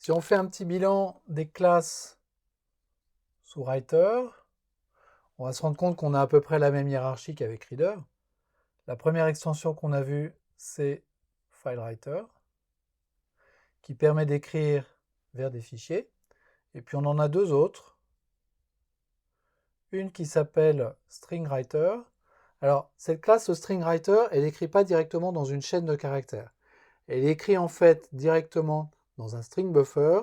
Si on fait un petit bilan des classes sous Writer, on va se rendre compte qu'on a à peu près la même hiérarchie qu'avec Reader. La première extension qu'on a vue, c'est FileWriter, qui permet d'écrire vers des fichiers. Et puis on en a deux autres. Une qui s'appelle StringWriter. Alors, cette classe StringWriter, elle n'écrit pas directement dans une chaîne de caractères. Elle écrit en fait directement dans un string buffer,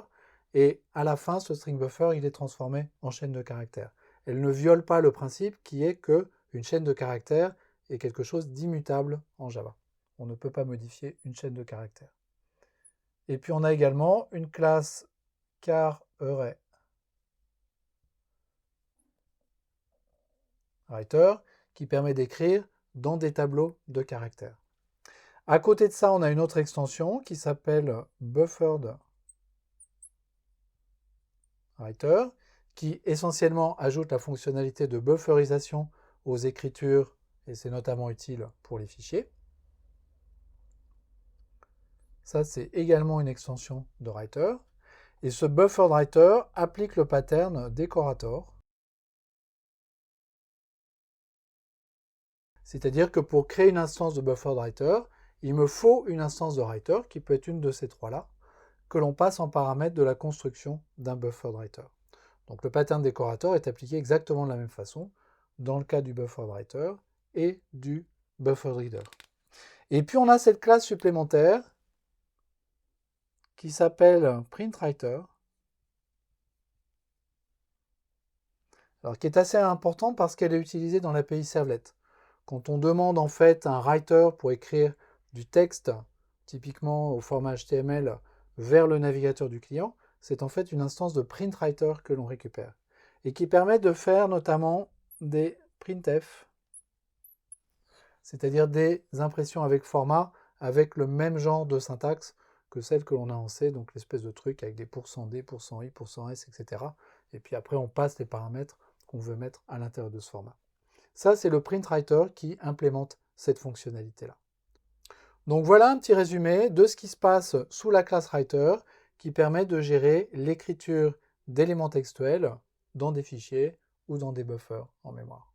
et à la fin, ce string buffer, il est transformé en chaîne de caractères. Elle ne viole pas le principe qui est qu'une chaîne de caractères est quelque chose d'immutable en Java. On ne peut pas modifier une chaîne de caractères. Et puis on a également une classe char-array writer qui permet d'écrire dans des tableaux de caractères. À côté de ça, on a une autre extension qui s'appelle buffered writer, qui essentiellement ajoute la fonctionnalité de bufferisation aux écritures, et c'est notamment utile pour les fichiers. Ça, c'est également une extension de Writer. Et ce buffered writer applique le pattern decorator. C'est-à-dire que pour créer une instance de buffered writer, il me faut une instance de writer, qui peut être une de ces trois-là, que l'on passe en paramètre de la construction d'un buffered writer. Donc le pattern decorator est appliqué exactement de la même façon dans le cas du buffered writer et du buffered reader. Et puis on a cette classe supplémentaire qui s'appelle printWriter, alors qui est assez importante parce qu'elle est utilisée dans l'API Servlet. Quand on demande en fait un writer pour écrire du texte, typiquement au format HTML, vers le navigateur du client, c'est en fait une instance de printWriter que l'on récupère et qui permet de faire notamment des printf, c'est-à-dire des impressions avec format avec le même genre de syntaxe que celle que l'on a en C, donc l'espèce de truc avec des %d, %i, %s, etc. Et puis après, on passe les paramètres qu'on veut mettre à l'intérieur de ce format. Ça, c'est le printWriter qui implémente cette fonctionnalité-là. Donc voilà un petit résumé de ce qui se passe sous la classe Writer qui permet de gérer l'écriture d'éléments textuels dans des fichiers ou dans des buffers en mémoire.